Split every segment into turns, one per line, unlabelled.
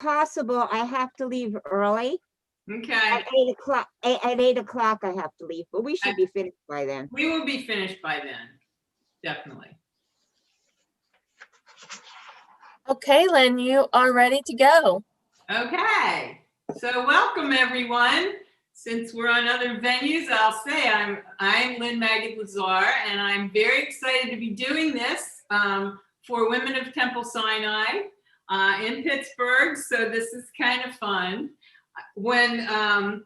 possible, I have to leave early.
Okay.
At 8 o'clock. At 8 o'clock, I have to leave, but we should be finished by then.
We will be finished by then, definitely.
Okay, Lynn, you are ready to go.
Okay, so welcome everyone. Since we're on other venues, I'll say I'm Lynn Magid Lazar, and I'm very excited to be doing this for Women of Temple Sinai in Pittsburgh. So this is kind of fun. When I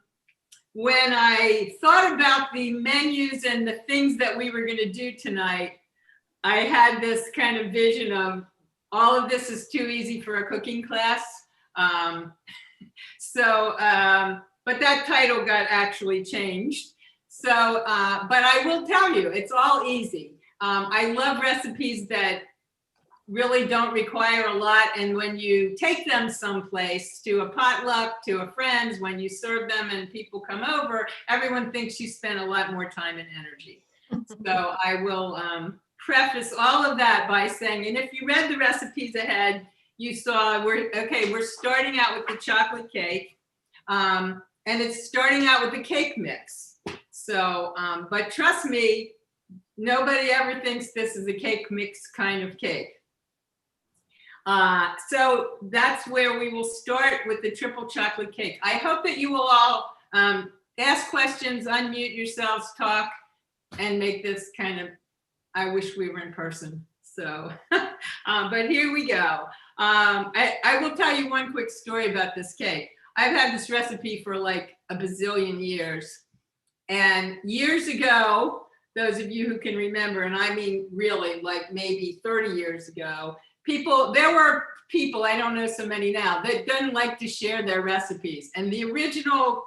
thought about the menus and the things that we were going to do tonight, I had this kind of vision of all of this is too easy for a cooking class. But that title got actually changed. So, but I will tell you, it's all easy. I love recipes that really don't require a lot. And when you take them someplace, to a potluck, to a friend's, when you serve them and people come over, everyone thinks you spent a lot more time and energy. So I will preface all of that by saying, and if you read the recipes ahead, you saw we're starting out with the chocolate cake. And it's starting out with the cake mix. So, but trust me, nobody ever thinks this is a cake mix kind of cake. So that's where we will start with the triple chocolate cake. I hope that you will all ask questions, unmute yourselves, talk, and make this kind of, I wish we were in person. So, but here we go. I will tell you one quick story about this cake. I've had this recipe for like a bazillion years. And years ago, those of you who can remember, and I mean really like maybe 30 years ago, there were people, I don't know so many now, that didn't like to share their recipes. And the original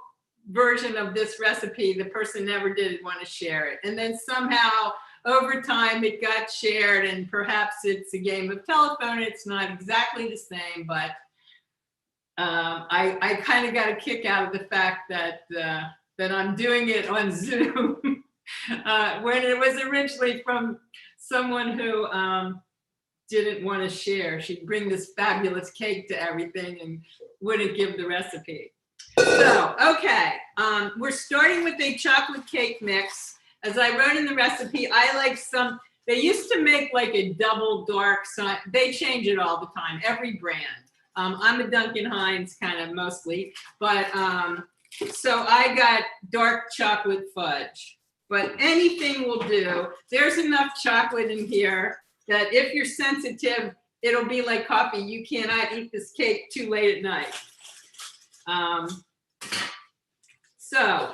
version of this recipe, the person never did want to share it. And then somehow over time it got shared, and perhaps it's a game of telephone. It's not exactly the same, but I kind of got a kick out of the fact that I'm doing it on Zoom when it was originally from someone who didn't want to share. She'd bring this fabulous cake to everything and wouldn't give the recipe. So, okay, we're starting with a chocolate cake mix. As I wrote in the recipe, I like they used to make like a double dark, they change it all the time, every brand. I'm a Duncan Hines kind of mostly, but so I got dark chocolate fudge, but anything will do. There's enough chocolate in here that if you're sensitive, it'll be like coffee. You cannot eat this cake too late at night. So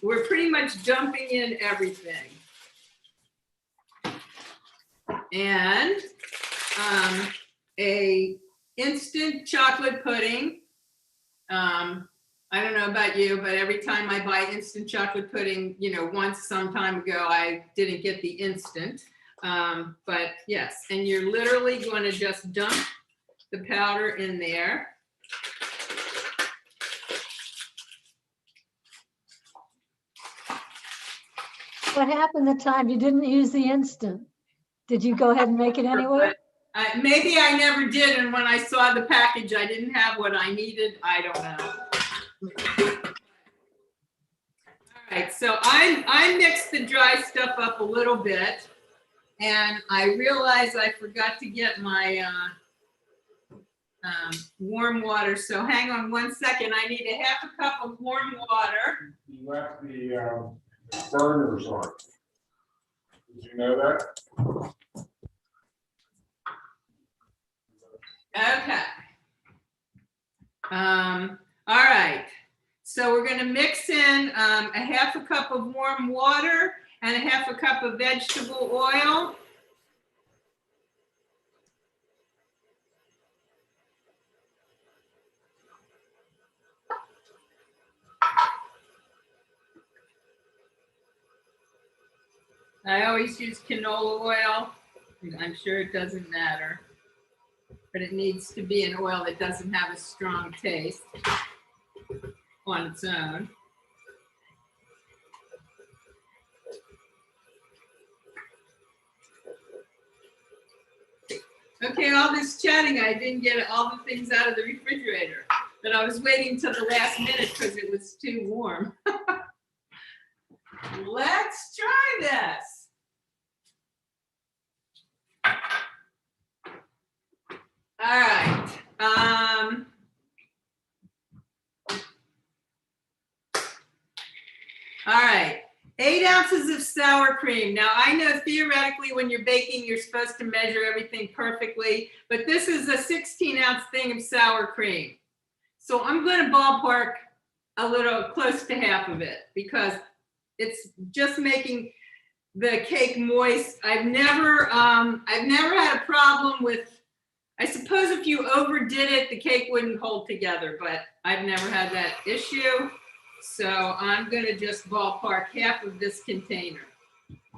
we're pretty much dumping in everything. And a instant chocolate pudding. I don't know about you, but every time I buy instant chocolate pudding, once some time ago, I didn't get the instant. But yes, and you're literally going to just dump the powder in there.
What happened the time you didn't use the instant? Did you go ahead and make it anyway?
Maybe I never did, and when I saw the package, I didn't have what I needed. I don't know. All right, so I mixed the dry stuff up a little bit, and I realized I forgot to get my warm water. So hang on one second. I need a half a cup of warm water.
You left the burners on. Did you know that?
Okay. All right. So we're going to mix in a half a cup of warm water and a half a cup of vegetable oil. I always use canola oil. I'm sure it doesn't matter, but it needs to be an oil that doesn't have a strong taste on its own. Okay, all this chatting, I didn't get all the things out of the refrigerator, but I was waiting till the last minute because it was too warm. Let's try this. All right. All right. 8 ounces of sour cream. Now, I know theoretically when you're baking, you're supposed to measure everything perfectly, but this is a 16-ounce thing of sour cream. So I'm going to ballpark a little close to half of it because it's just making the cake moist. I've never had a problem with, I suppose if you overdid it, the cake wouldn't hold together, but I've never had that issue. So I'm gonna just ballpark half of this container.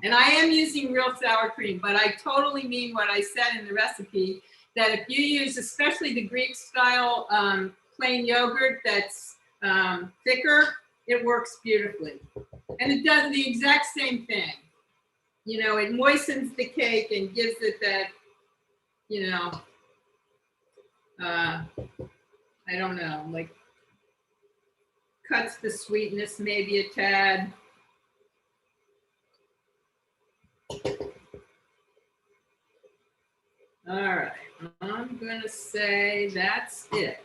And I am using real sour cream, but I totally mean what I said in the recipe, that if you use, especially the Greek style plain yogurt that's thicker, it works beautifully. And it does the exact same thing. You know, it moistens the cake and gives it that, you know, I don't know, like cuts the sweetness maybe a tad. All right, I'm gonna say that's it.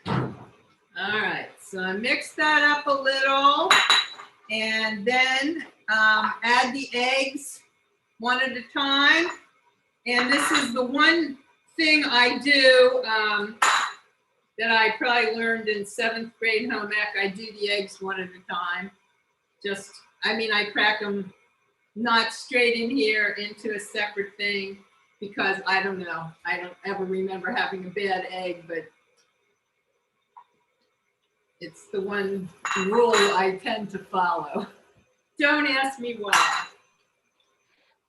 All right, so I mix that up a little and then add the eggs one at a time. And this is the one thing I do that I probably learned in 7th grade home ec. I do the eggs one at a time. Just, I mean, I crack them not straight in here into a separate thing because I don't know. I don't ever remember having a bad egg, but it's the one rule I tend to follow. Don't ask me why.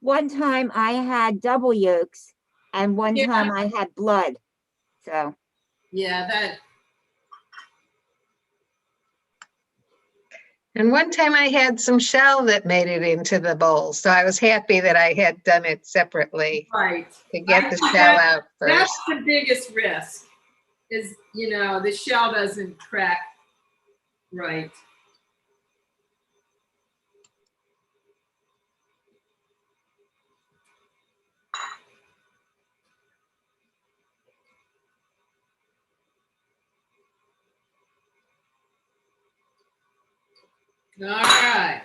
One time I had double yolks and one
Yeah.
time I had blood. So
Yeah, that.
And one time I had some shell that made it into the bowl. So I was happy that I had done it separately
Right.
to get
I
the
think
shell out
That's
first.
the biggest risk is, you know, the shell doesn't crack right. All right.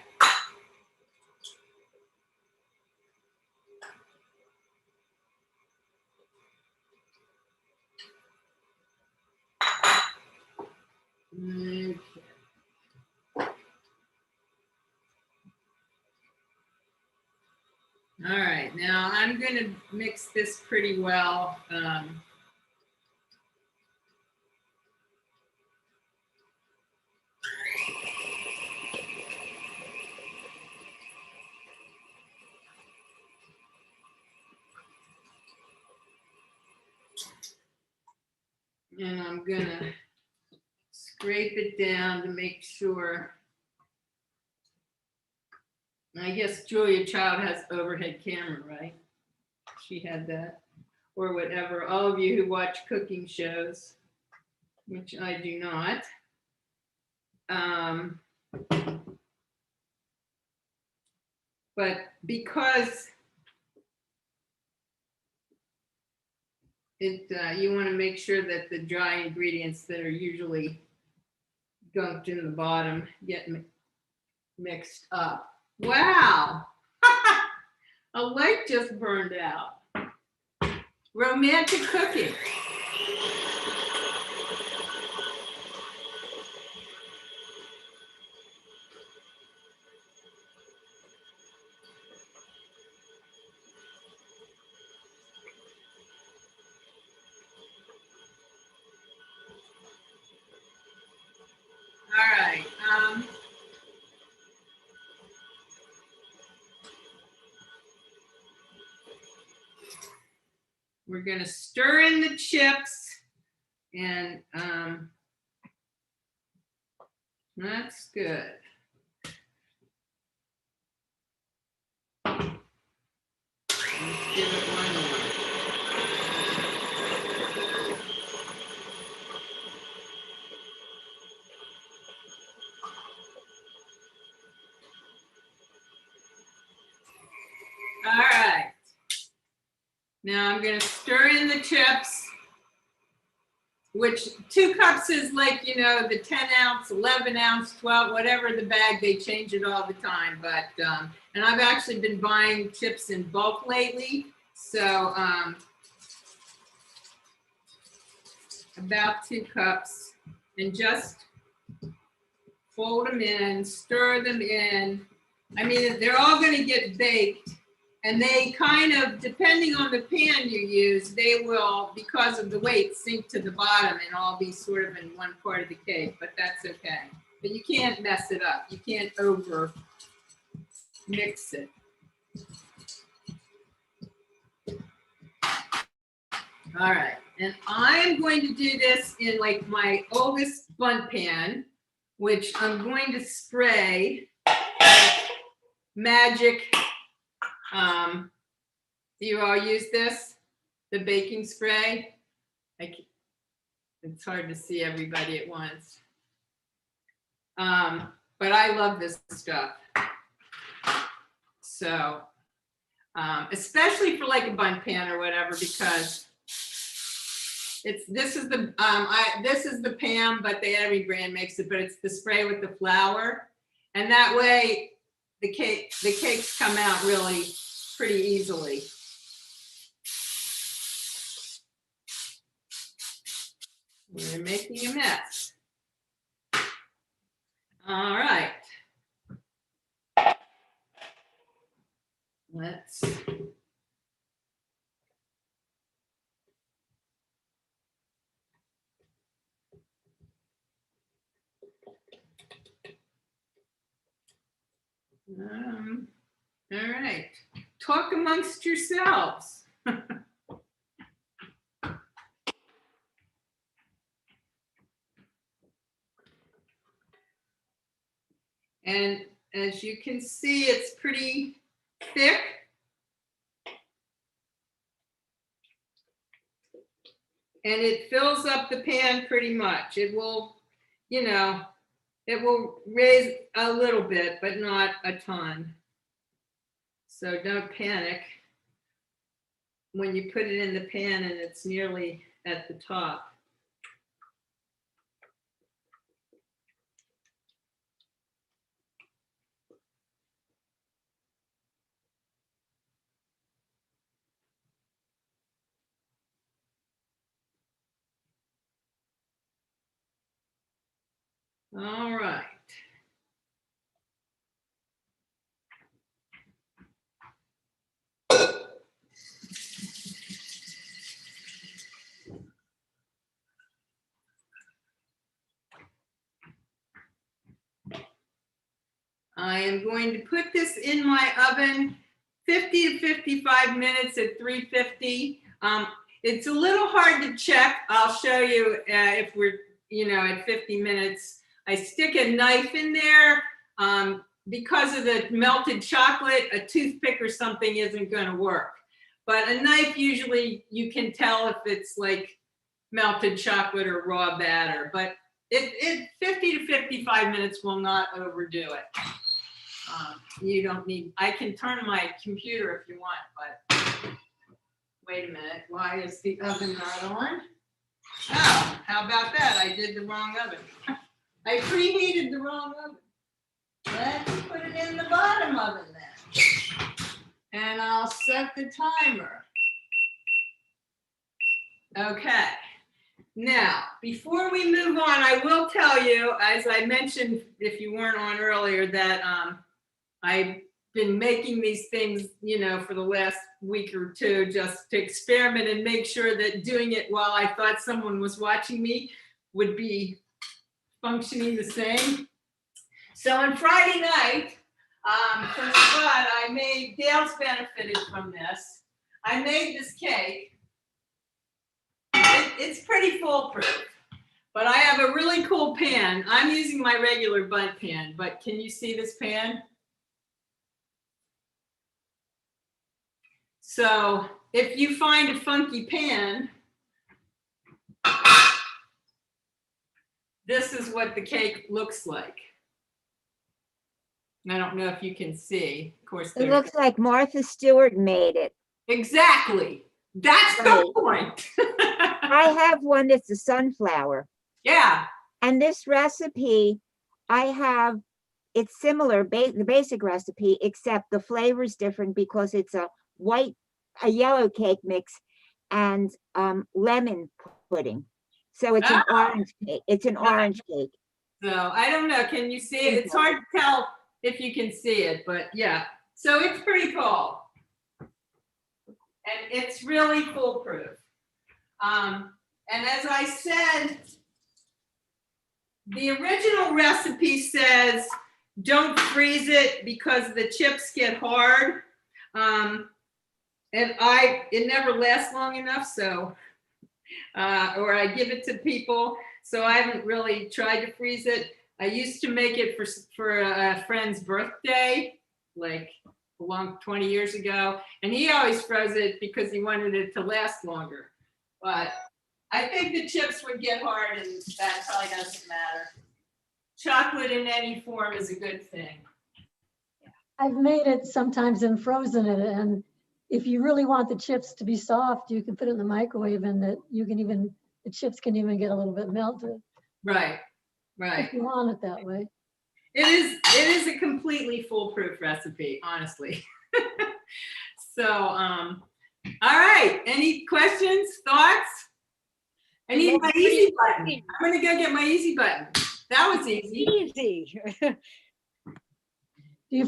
Okay. All right, now I'm going to mix this pretty well. And I'm going to scrape it down to make sure. I guess Julia Child has overhead camera, right? She had that, or whatever. All of you who watch cooking shows, which I do not. But because you want to make sure that the dry ingredients that are usually gunked in the bottom get mixed up. Wow, a light just burned out. Romantic cooking. All right. We're going to stir in the chips and That's good. Let's give it one more. All right. Now I'm going to stir in the chips, which 2 cups is like, you know, the 10 ounce, 11 ounce, 12, whatever the bag, they change it all the time. But, and I've actually been buying chips in bulk lately. So about 2 cups, and just fold them in, stir them in. I mean, they're all going to get baked. And they kind of, depending on the pan you use, they will, because of the weight, sink to the bottom and all be sort of in one part of the cake, but that's okay. But you can't mess it up. You can't over mix it. All right, and I am going to do this in like my oldest bundt pan, which I'm going to spray Magid. Do you all use this? The baking spray? It's hard to see everybody at once. But I love this stuff. So, especially for like a bundt pan or whatever, because this is the pan, but every brand makes it, but it's the spray with the flour. And that way the cakes come out really pretty easily. We're making a mess. All right. Let's all right. Talk amongst yourselves. And as you can see, it's pretty thick. And it fills up the pan pretty much. It will, you know, it will raise a little bit, but not a ton. So don't panic when you put it in the pan and it's nearly at the top. All right. I am going to put this in my oven 50 to 55 minutes at 350. It's a little hard to check. I'll show you if we're, you know, at 50 minutes. I stick a knife in there. Because of the melted chocolate, a toothpick or something isn't going to work. But a knife, usually you can tell if it's like melted chocolate or raw batter. But it 50 to 55 minutes will not overdo it. You don't need, I can turn my computer if you want, but wait a minute, why is the oven not on? Oh, how about that? I did the wrong oven. I preheated the wrong oven. Let's put it in the bottom oven then. And I'll set the timer. Okay. Now, before we move on, I will tell you, as I mentioned, if you weren't on earlier, that I've been making these things, you know, for the last week or two, just to experiment and make sure that doing it while I thought someone was watching me would be functioning the same. So on Friday night, for fun, I made, Dale's benefited from this. I made this cake. It's pretty foolproof, But I have a really cool pan. I'm using my regular bundt pan, but can you see this pan? So if you find a funky pan, this is what the cake looks like. I don't know if you can see. Of course,
It looks like Martha Stewart made it.
exactly. That's the point.
I have one that's a sunflower.
Yeah.
And this recipe, it's similar, the basic recipe, except the flavor is different because it's a yellow cake mix and lemon pudding. So it's an orange cake. It's an orange cake.
So I don't know. Can you see it? It's hard to tell if you can see it, but yeah. So it's pretty cool. And it's really foolproof. And as I said, the original recipe says don't freeze it because the chips get hard. And it never lasts long enough, so, or I give it to people, so I haven't really tried to freeze it. I used to make it for a friend's birthday, like a long 20 years ago, and he always froze it because he wanted it to last longer. But I think the chips would get hard, and that probably doesn't matter. Chocolate in any form is a good thing.
I've made it sometimes and frozen it, and if you really want the chips to be soft, you can put it in the microwave and the chips can even get a little bit melted.
Right, right.
If you want it that way.
It is a completely foolproof recipe, honestly. So, all right. Any questions, thoughts? I need my easy button. I'm gonna go get my easy button. That was easy.
Easy.
Do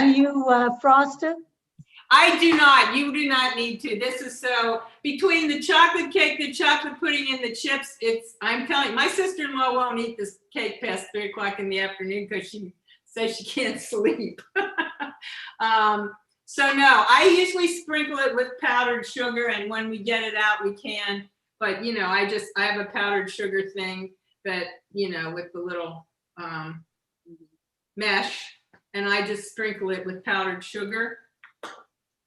you frost it?
I do not. You do not need to. This is so between the chocolate cake, the chocolate pudding, and the chips. I'm telling you, my sister-in-law won't eat this cake past 3 o'clock in the afternoon because she says she can't sleep. So no, I usually sprinkle it with powdered sugar, and when we get it out, we can. But you know, I have a powdered sugar thing that with the little mesh, and I just sprinkle it with powdered sugar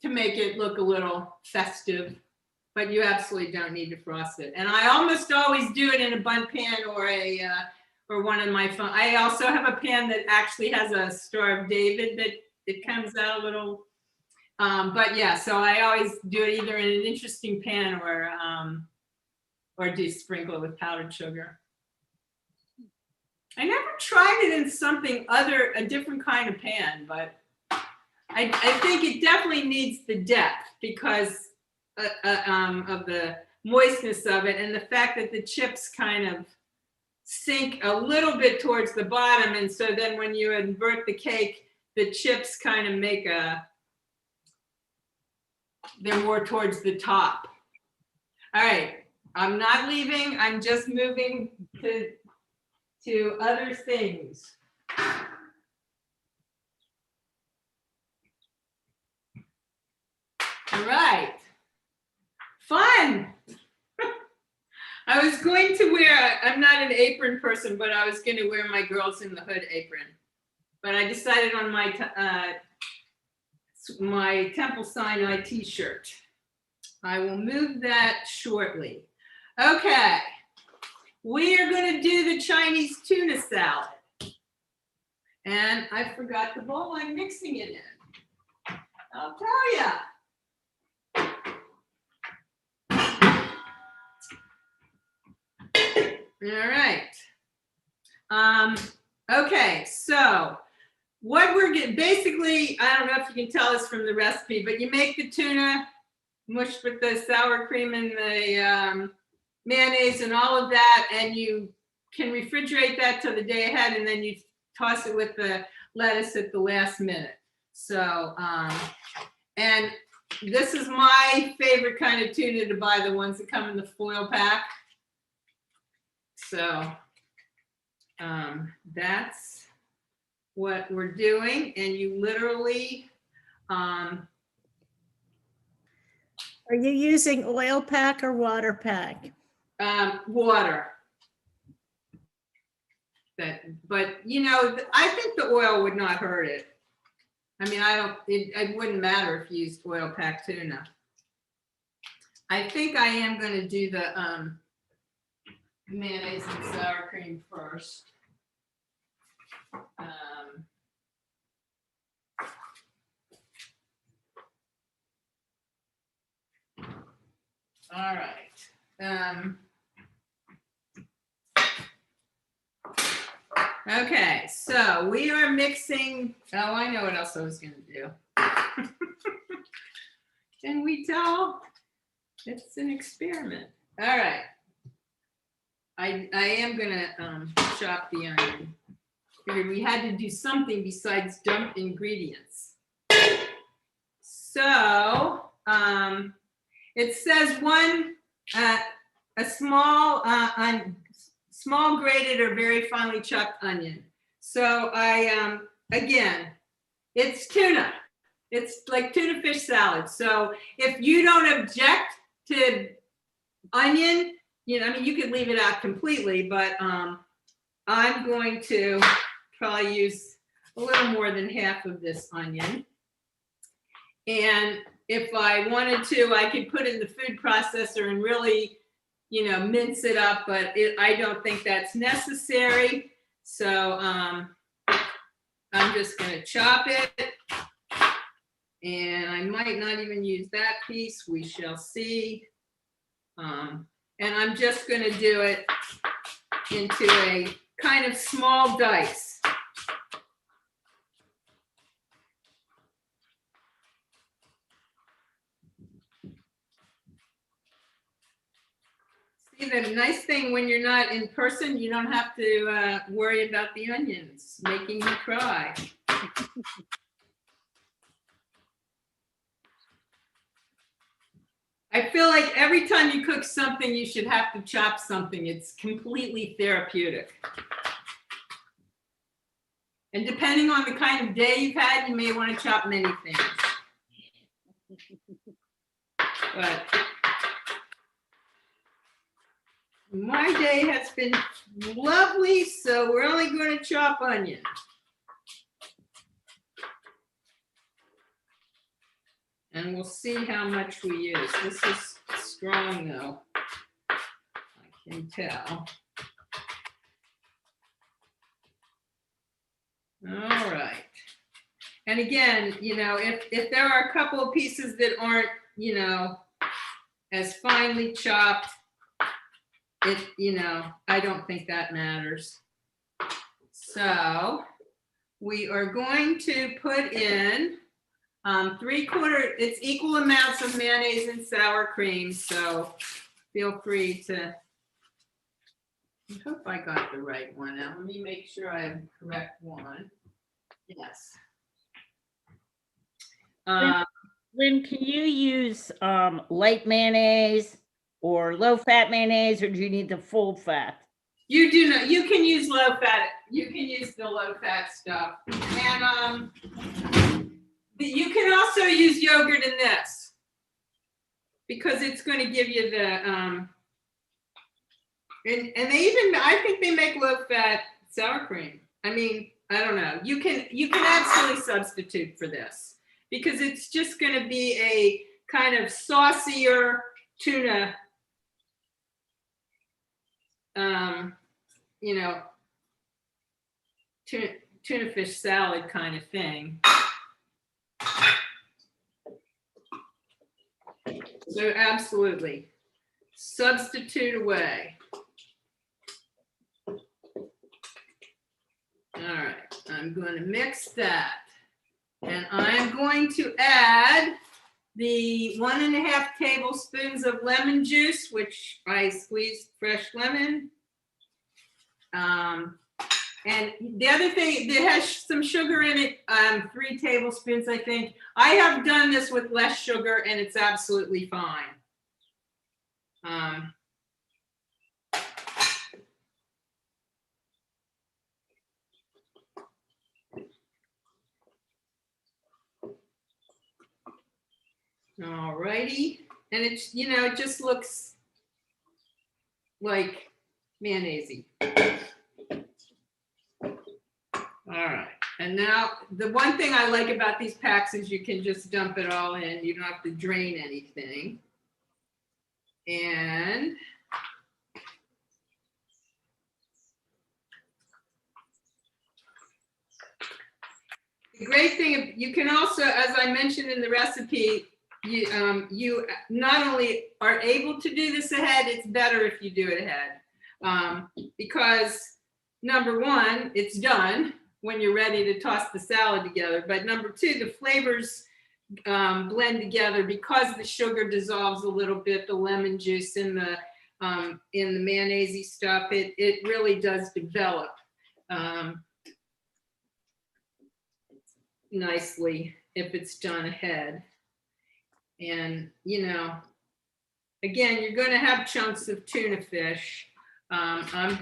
to make it look a little festive, but you absolutely don't need to frost it. And I almost always do it in a bundt pan or one of my phone. I also have a pan that actually has a Star of David that it comes out a little. But yeah, so I always do it either in an interesting pan or do sprinkle it with powdered sugar. I never tried it in something a different kind of pan, but I think it definitely needs the depth because of the moistness of it and the fact that the chips kind of sink a little bit towards the bottom. And so then when you invert the cake, the chips kind of they're more towards the top. All right, I'm not leaving. I'm just moving to other things. All right, fun. I was going to I'm not an apron person, but I was going to wear my Girls in the Hood apron. But I decided on my Temple Sinai t-shirt. I will move that shortly. Okay, we are going to do the Chinese tuna salad. And I forgot the bowl I'm mixing it in. I'll tell ya. All right. Okay, so what we're getting, basically, I don't know if you can tell us from the recipe, but you make the tuna mushed with the sour cream and the mayonnaise and all of that, and you can refrigerate that till the day ahead, and then you toss it with the lettuce at the last minute. So, and this is my favorite kind of tuna to buy, the ones that come in the foil pack. So that's what we're doing, and you literally
Are you using oil pack or water pack?
water. but you know, I think the oil would not hurt it. I mean, it wouldn't matter if you used oil packed tuna. I think I am going to do the mayonnaise and sour cream first. All right. Okay, so we are mixing. Oh, I know what else I was going to do. Can we tell? It's an experiment. All right. I am going to chop the onion. Figured we had to do something besides dump ingredients. So it says a small grated or very finely chopped onion. So again, it's tuna. It's like tuna fish salad. So if you don't object to onion, you know, I mean, you could leave it out completely, but I'm going to probably use a little more than half of this onion. And if I wanted to, I could put it in the food processor and really, you know, mince it up, but I don't think that's necessary. So I'm just going to chop it. And I might not even use that piece. We shall see. And I'm just going to do it into a kind of small dice. See, the nice thing when you're not in person, you don't have to worry about the onions making you cry. I feel like every time you cook something, you should have to chop something. It's completely therapeutic. And depending on the kind of day you've had, you may want to chop many things. But my day has been lovely, so we're only going to chop onion. And we'll see how much we use. This is strong though, I can tell. All right. And again, you know, if there are a couple of pieces that aren't, you know, as finely chopped, you know, I don't think that matters. So we are going to put in 3/4, it's equal amounts of mayonnaise and sour cream. So feel free to, I hope I got the right one. Now let me make sure I have the correct one. Yes.
Lynn, can you use light mayonnaise or low fat mayonnaise, or do you need the full fat?
You do not, you can use low fat, you can use the low fat stuff. And you can also use yogurt in this because it's going to give you the, and they even, I think they make low fat sour cream. I mean, I don't know. You can absolutely substitute for this because it's just going to be a kind of saucier tuna, you know, tuna fish salad kind of thing. So absolutely, substitute away. All right, I'm going to mix that. And I'm going to add the 1.5 tablespoons of lemon juice, which I squeezed fresh lemon. And the other thing, it has some sugar in it, 3 tablespoons, I think. I have done this with less sugar and it's absolutely fine. All righty. And it's, you know, it just looks like mayonnaise-y. And now, the one thing I like about these packs is you can just dump it all in. You don't have to drain anything. And the great thing, you can also, as I mentioned in the recipe, you not only are able to do this ahead, it's better if you do it ahead. Because number one, it's done when you're ready to toss the salad together. But number two, the flavors blend together because the sugar dissolves a little bit, the lemon juice in the mayonnaise stuff, it really does develop nicely if it's done ahead. And, you know, again, you're going to have chunks of tuna fish. I'm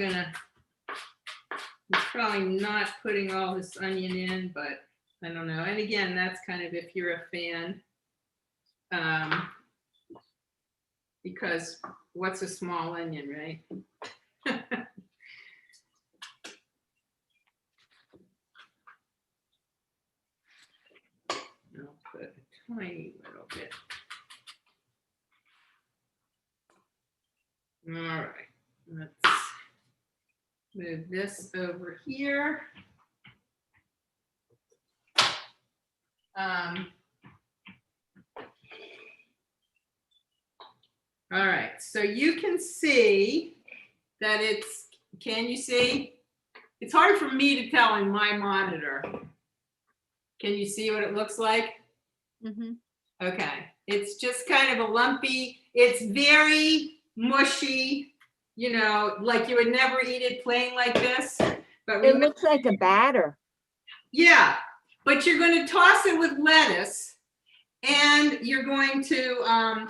probably not putting all this onion in, but I don't know. And again, that's kind of if you're a fan. Because what's a small onion, right? I'll put a tiny little bit. All right, let's move this over here. All right, so you can see that it's, can you see? It's hard for me to tell in my monitor. Can you see what it looks like?
Mm-hmm.
Okay, it's just kind of a lumpy, it's very mushy, you know, like you would never eat it plain like this. But
It looks like a batter.
yeah, but you're going to toss it with lettuce and you're going to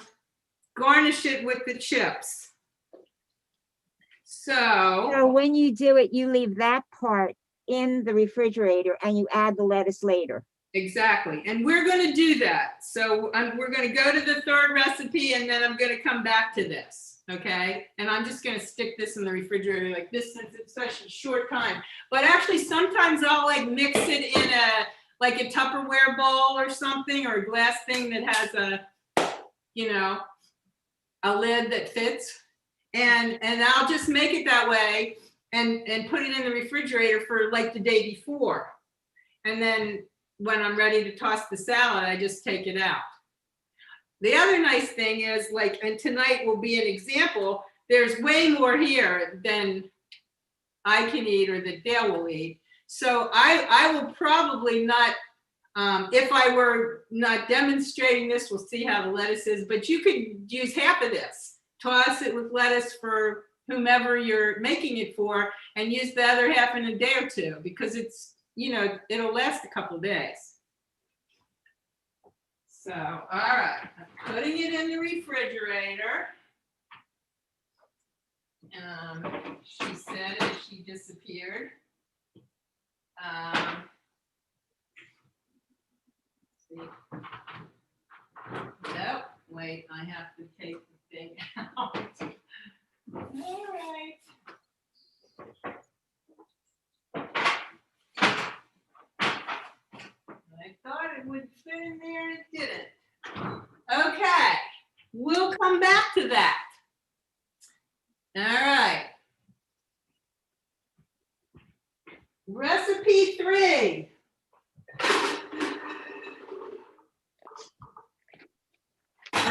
garnish it with the chips.
So when you do it, you leave that part in the refrigerator and you add the lettuce later.
Exactly, and we're going to do that. So we're going to go to the third recipe and then I'm going to come back to this, okay? And I'm just going to stick this in the refrigerator like this since it's such a short time. But actually sometimes I'll like mix it in like a Tupperware bowl or something, or a glass thing that has a, you know, a lid that fits. And I'll just make it that way and put it in the refrigerator for like the day before. And then when I'm ready to toss the salad, I just take it out. The other nice thing is, like, and tonight will be an example, there's way more here than I can eat or that Dale will eat. So I will probably not, if I were not demonstrating this, we'll see how the lettuce is, but you could use half of this. Toss it with lettuce for whomever you're making it for, and use the other half in a day or two, because it's, you know, it'll last a couple of days. So, all right, I'm putting it in the refrigerator. She said as she disappeared. See. Nope, wait, I have to take the thing out. All right. I thought it would fit in there and it didn't. Okay, we'll come back to that. All right. Recipe 3.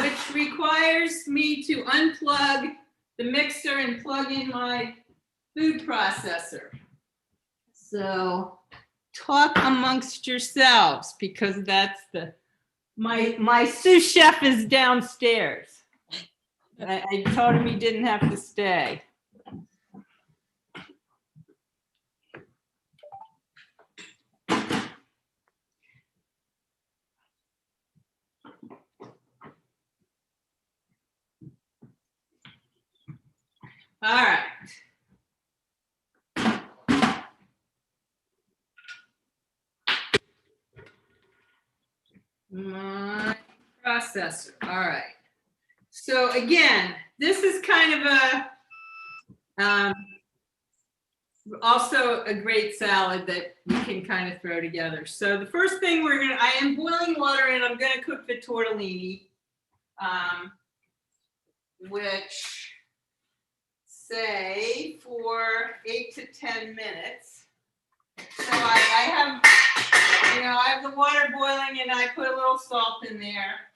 Which requires me to unplug the mixer and plug in my food processor. So talk amongst yourselves, because that's my sous chef is downstairs. I told him he didn't have to stay. All right. My processor. All right. So again, this is kind of a also a great salad that you can kind of throw together. So the first thing I am boiling water and I'm gonna cook the tortellini, which say for 8 to 10 minutes. So I have, I have the water boiling and I put a little salt in there.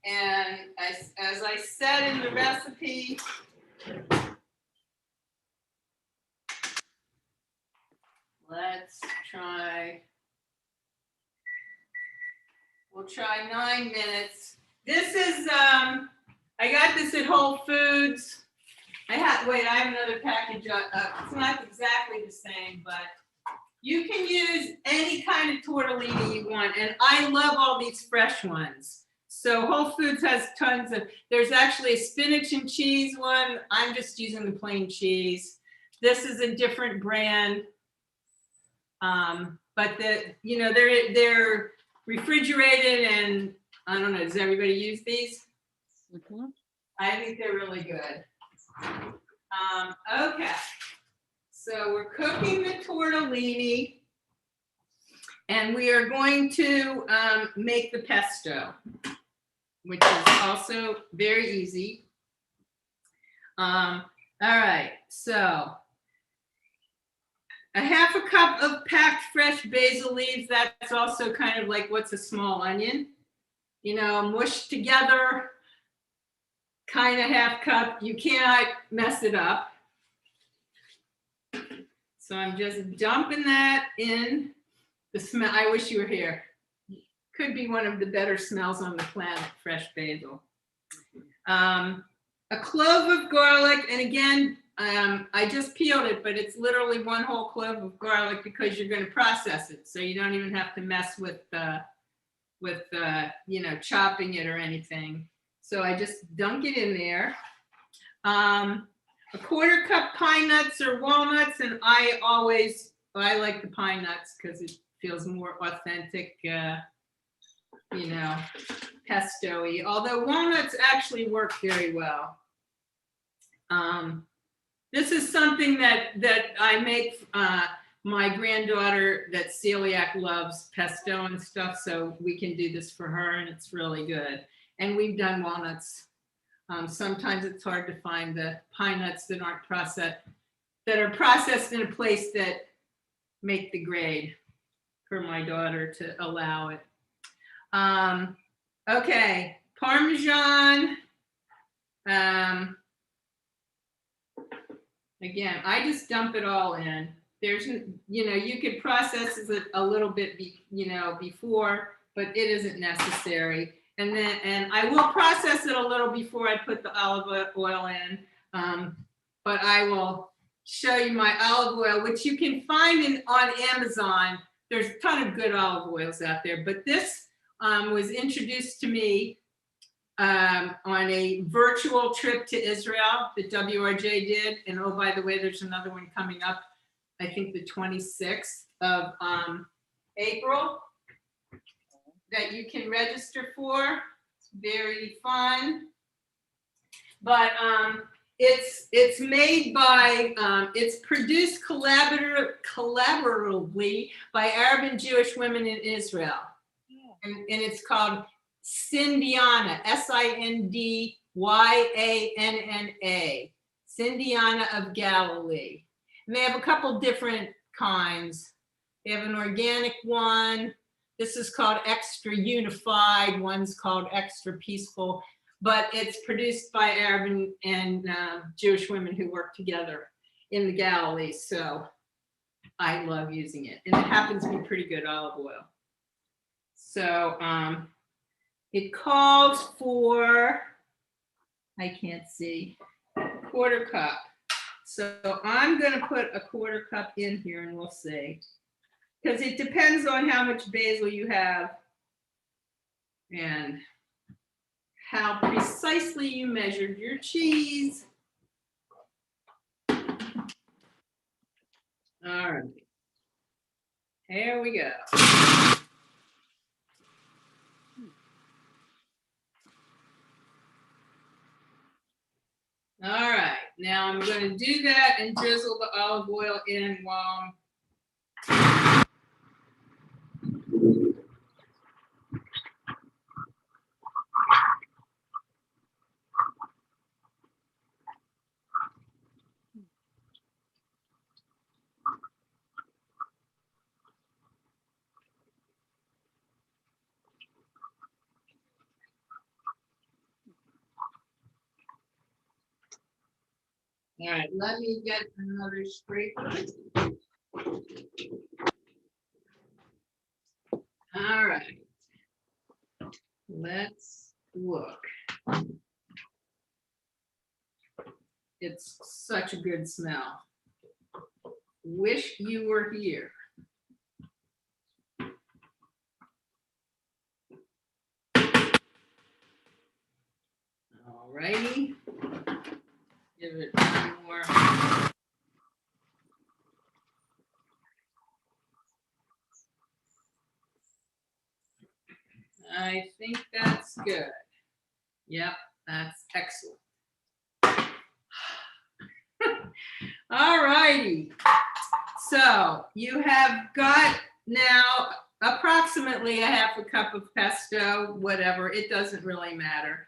And as I said in the recipe, we'll try 9 minutes. This is, I got this at Whole Foods. I have another package. It's not exactly the same, but you can use any kind of tortellini you want. And I love all these fresh ones. So Whole Foods has tons of, there's actually a spinach and cheese one. I'm just using the plain cheese. This is a different brand. But they're refrigerated and I don't know, does everybody use these?
Mhm.
I think they're really good. Okay, so we're cooking the tortellini and we are going to make the pesto, which is also very easy. All right, so a half a cup of packed fresh basil leaves. That's also kind of like what's a small onion, mushed together, kind of half cup. You cannot mess it up. So I'm just dumping that in. The smell, I wish you were here. Could be one of the better smells on the planet, fresh basil. A clove of garlic, and again, I just peeled it, but it's literally one whole clove of garlic because you're going to process it, so you don't even have to mess with chopping it or anything. So I just dunk it in there. A quarter cup pine nuts or walnuts, and I like the pine nuts because it feels more authentic, pesto-y. Although walnuts actually work very well. This is something that I make. My granddaughter that celiac loves pesto and stuff, so we can do this for her, and it's really good. And we've done walnuts. Sometimes it's hard to find the pine nuts that aren't processed, that are processed in a place that make the grade for my daughter to allow it. Okay, Parmesan. Again, I just dump it all in. There's, you could process it a little bit, before, but it isn't necessary. And I will process it a little before I put the olive oil in. But I will show you my olive oil, which you can find on Amazon. There's a ton of good olive oils out there, but this was introduced to me on a virtual trip to Israel that WRJ did. And oh, by the way, there's another one coming up, I think the 26th of April that you can register for. It's very fun. But it's made by, it's produced collaboratively by Arab and Jewish women in Israel. And it's called Sindiana, Sindyanna, Sindiana of Galilee. And they have a couple different kinds. They have an organic one. This is called Extra Unified. One's called Extra Peaceful. But it's produced by Arab and Jewish women who work together in the Galilee. So I love using it. And it happens to be pretty good olive oil. So it calls for, I can't see, quarter cup. So I'm going to put a quarter cup in here and we'll see. Because it depends on how much basil you have and how precisely you measured your cheese. All right. Here we go. All right, Now I'm going to do that and drizzle the olive oil in while all right, let me get another scraper. All right. Let's look. It's such a good smell. Wish you were here. All righty. Give it one more. I think that's good. Yep, that's excellent. All righty. So you have got now approximately a half a cup of pesto, whatever, it doesn't really matter.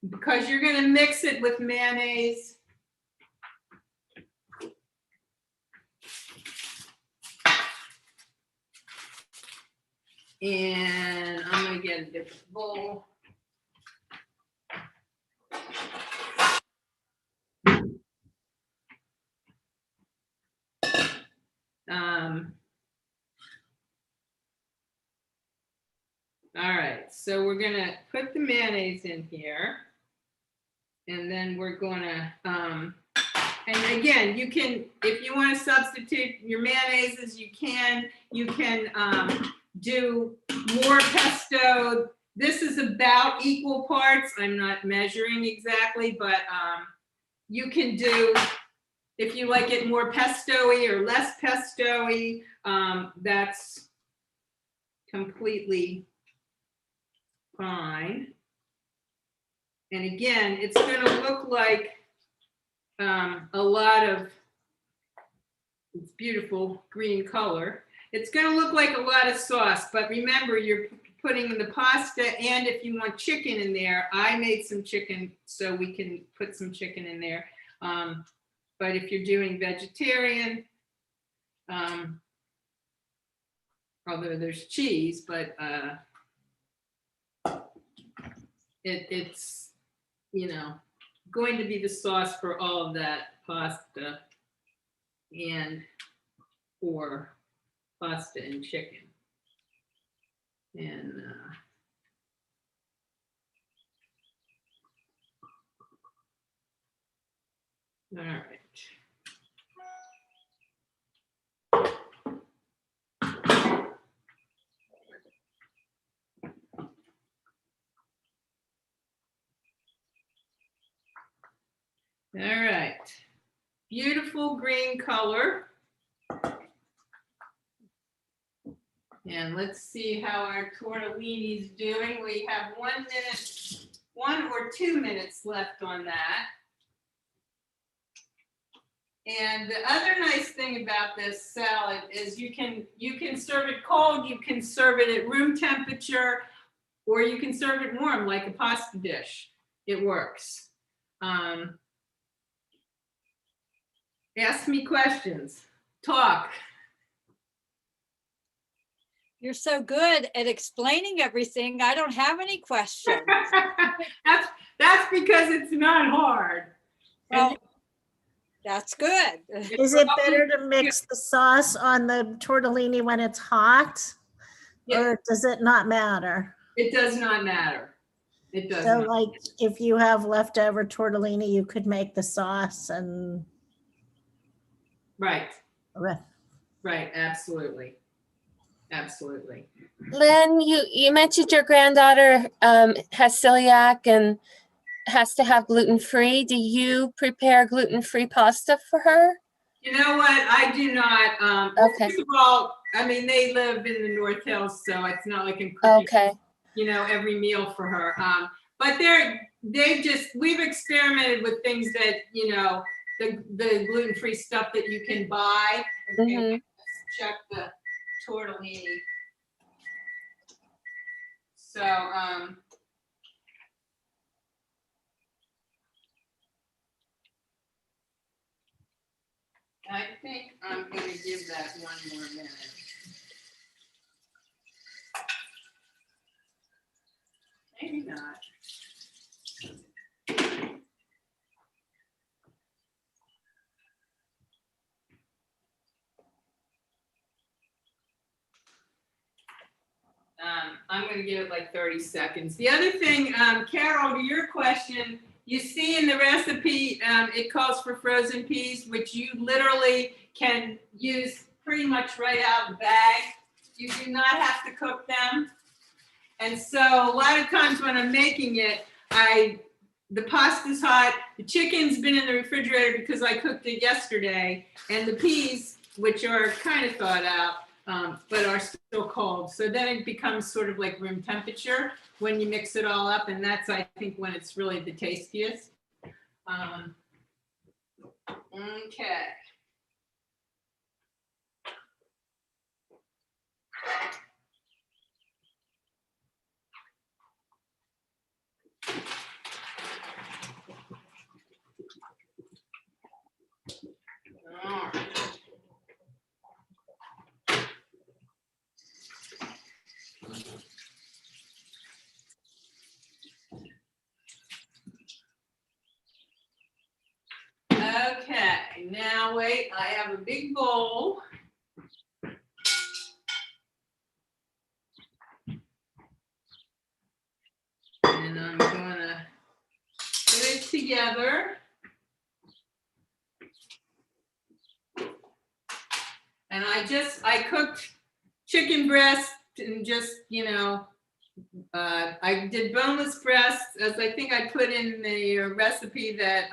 Because you're going to mix it with mayonnaise. And I'm going to get a different bowl. All right, so we're going to put the mayonnaise in here. And then we're going to, and again, you can, if you want to substitute your mayonnaises, you can do more pesto. This is about equal parts. I'm not measuring exactly, but you can do, if you like it more pesto-y or less pesto-y, that's completely fine. And again, it's going to look like a lot of, it's beautiful green color. It's going to look like a lot of sauce, but remember, you're putting the pasta, and if you want chicken in there, I made some chicken, so we can put some chicken in there. But if you're doing vegetarian, although there's cheese, but it's, you know, going to be the sauce for all of that pasta and for pasta and chicken. And all right. All right, beautiful green color. And let's see how our tortellini is doing. We have 1 minute, 1 or 2 minutes left on that. And the other nice thing about this salad is you can serve it cold, you can serve it at room temperature, or you can serve it warm like a pasta dish. It works. Ask me questions. Talk.
You're so good at explaining everything. I don't have any questions.
That's because it's not hard.
Well, that's good.
Is it better to mix the sauce on the tortellini when it's hot?
Yeah.
Or does it not matter?
It does not matter. It does
So
not.
like if you have leftover tortellini, you could make the sauce and.
Right.
Okay.
Right. Absolutely. Absolutely.
Lynn, you mentioned your granddaughter has celiac and has to have gluten-free. Do you prepare gluten-free pasta for her?
You know what? I do not.
Okay.
First of all, I mean, they live in the North Hills, so it's not like I'm cooking,
Okay.
you know, every meal for her. but we've experimented with things that, you know, the gluten-free stuff that you can buy. Okay,
Mhm.
let's check the tortellini. So, I think I'm gonna give that one more minute. Maybe not. I'm gonna give it like 30 seconds. The other thing, Carol, to your question, you see in the recipe, it calls for frozen peas, which you literally can use pretty much right out of the bag. You do not have to cook them. And so a lot of times when I'm making it, the pasta's hot, the chicken's been in the refrigerator because I cooked it yesterday, and the peas, which are kind of thawed out, but are still cold. So then it becomes sort of like room temperature when you mix it all up, and that's, I think, when it's really the tastiest. Okay. All right. Okay, now wait, I have a big bowl. And I'm gonna put it together. And I cooked chicken breast and just, you know, I did boneless breasts, as I think I put in the recipe that,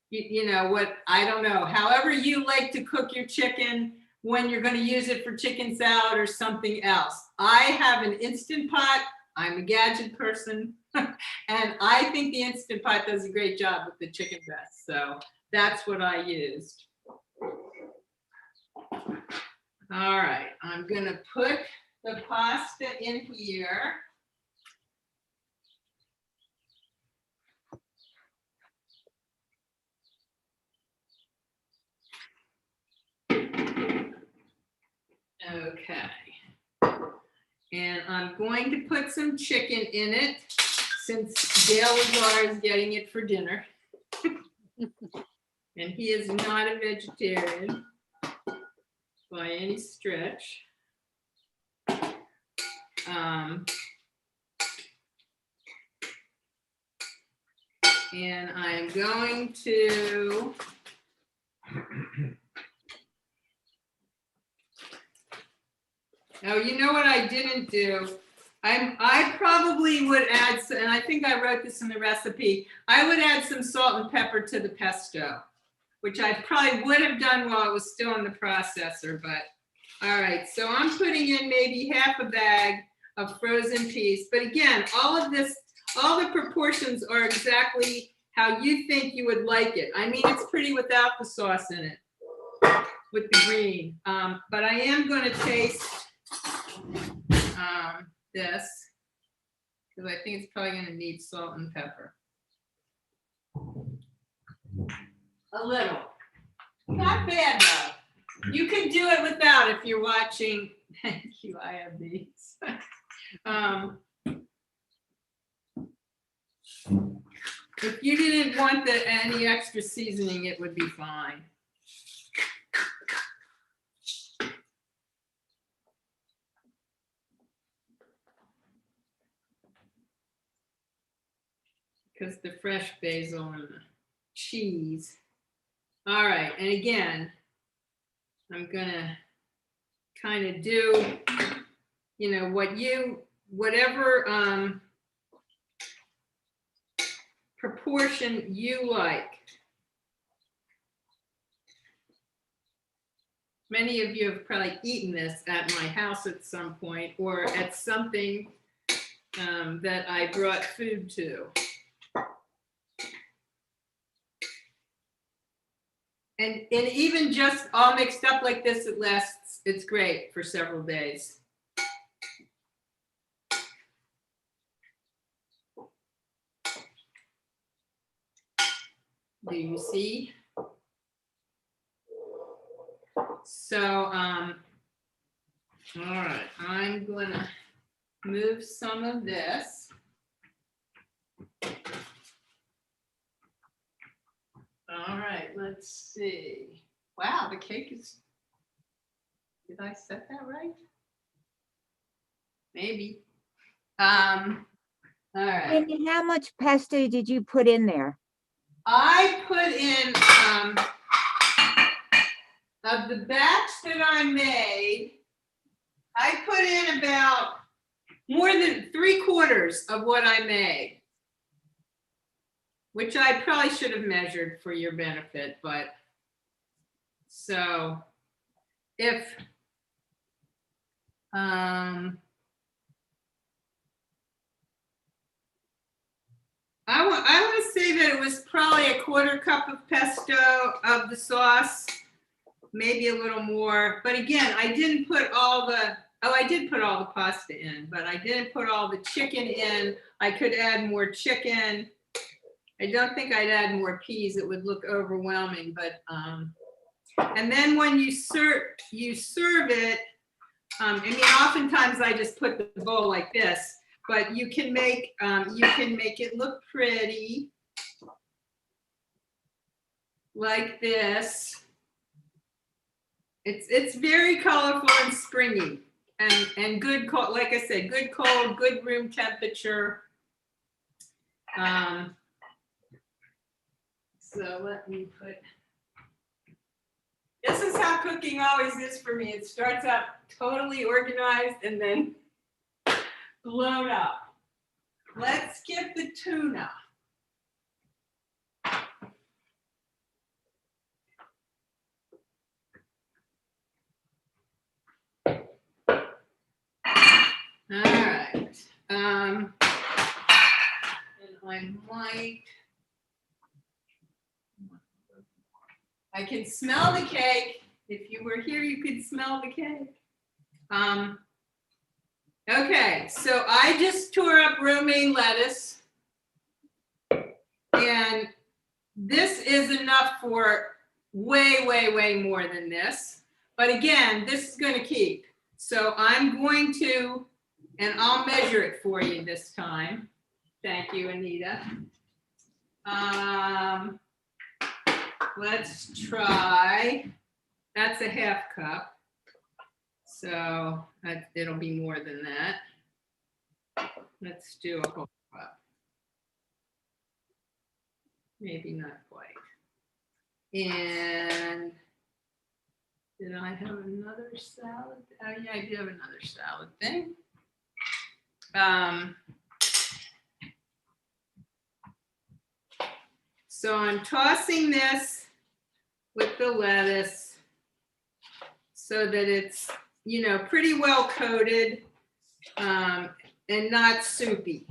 you know, what, I don't know, however you like to cook your chicken when you're going to use it for chicken salad or something else. I have an Instant Pot. I'm a gadget person. And I think the Instant Pot does a great job with the chicken breast. So that's what I used. All right, I'm going to put the pasta in here. Okay. And I'm going to put some chicken in it since Dale Lazar is getting it for dinner. And he is not a vegetarian by any stretch. And I'm going to you know what I didn't do? I probably would add, and I think I wrote this in the recipe, I would add some salt and pepper to the pesto, which I probably would have done while it was still in the processor, but all right. So I'm putting in maybe half a bag of frozen peas. But again, all of this, all the proportions are exactly how you think you would like it. I mean, it's pretty without the sauce in it, with the green. But I am going to taste this, because I think it's probably going to need salt and pepper. A little. Not bad though. You can do it without if you're watching. Thank you, I have these. If you didn't want any extra seasoning, it would be fine. Because the fresh basil and the cheese. All right, and again, I'm gonna kind of do, you know, whatever proportion you like. Many of you have probably eaten this at my house at some point or at something that I brought food to. And even just all mixed up like this, it lasts, it's great for several days. Do you see? So, all right, I'm gonna move some of this. All right, let's see. Wow, the cake is, did I set that right? Maybe. All right.
And how much pesto did you put in there?
I put in, of the batch that I made, I put in about more than 3/4 of what I made, which I probably should have measured for your benefit, but so if, I want to say that it was probably 1/4 cup of pesto of the sauce, maybe a little more. But again, I didn't put all the, oh, I did put all the pasta in, but I didn't put all the chicken in. I could add more chicken. I don't think I'd add more peas. It would look overwhelming, but, and then when you serve it, I mean, oftentimes I just put the bowl like this, but you can make it look pretty like this. It's very colorful and springy and good cold, like I said, good cold, good room temperature. So let me put, this is how cooking always is for me. It starts out totally organized and then blown up. Let's get the tuna. All right. And I can smell the cake. If you were here, you could smell the cake. Okay, so I just tore up romaine lettuce. And this is enough for way, way, way more than this. But again, this is going to keep. So I'm going to, and I'll measure it for you this time. Thank you, Anita. Let's try, that's a 1/2 cup. So it'll be more than that. Let's do a whole cup. Maybe not quite. And did I have another salad? Oh yeah, I do have another salad thing. So I'm tossing this with the lettuce so that it's, you know, pretty well coated and not soupy.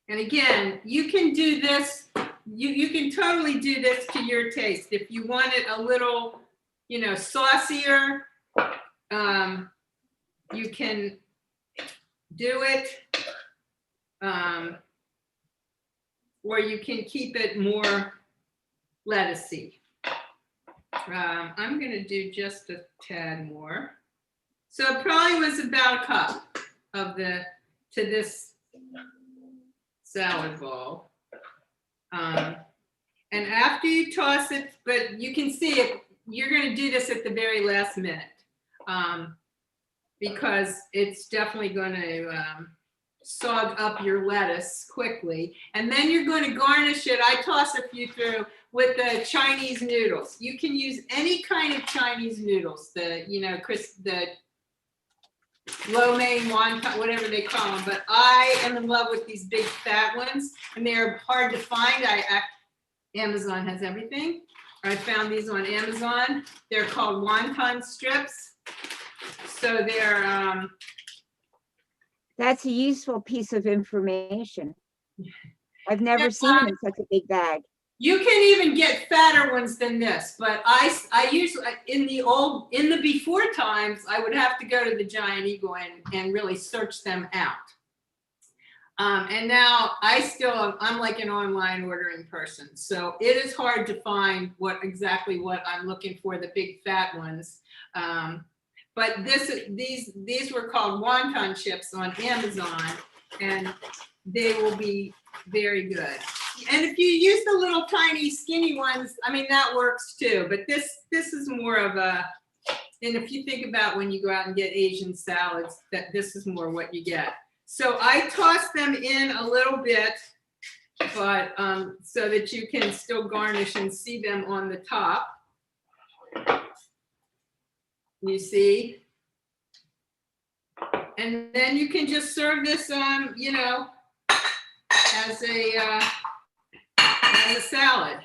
And again, you can do this, you can totally do this to your taste. If you want it a little, you know, saucier, you can do it, or you can keep it more lettucey. I'm gonna do just a tad more. So it probably was about 1 cup of to this salad bowl. And after you toss it, but you can see it, you're going to do this at the very last minute because it's definitely going to sog up your lettuce quickly. And then you're going to garnish it. I toss a few through with the Chinese noodles. You can use any kind of Chinese noodles, the, you know, lo mein, wonton, whatever they call them, but I am in love with these big fat ones, and they're hard to find. Amazon has everything. I found these on Amazon. They're called wonton strips. So they're,
That's a useful piece of information. I've never seen them in such a big bag.
you can even get fatter ones than this, but I usually, in the before times, I would have to go to the Giant Eagle and really search them out. And now I'm like an online ordering person. So it is hard to find exactly what I'm looking for, the big fat ones. But these were called Wonton Chips on Amazon, and they will be very good. And if you use the little tiny skinny ones, I mean, that works too. But this is more of a, and if you think about when you go out and get Asian salads, that this is more what you get. So I toss them in a little bit, but so that you can still garnish and see them on the top. You see? And then you can just serve this, you know, as a salad.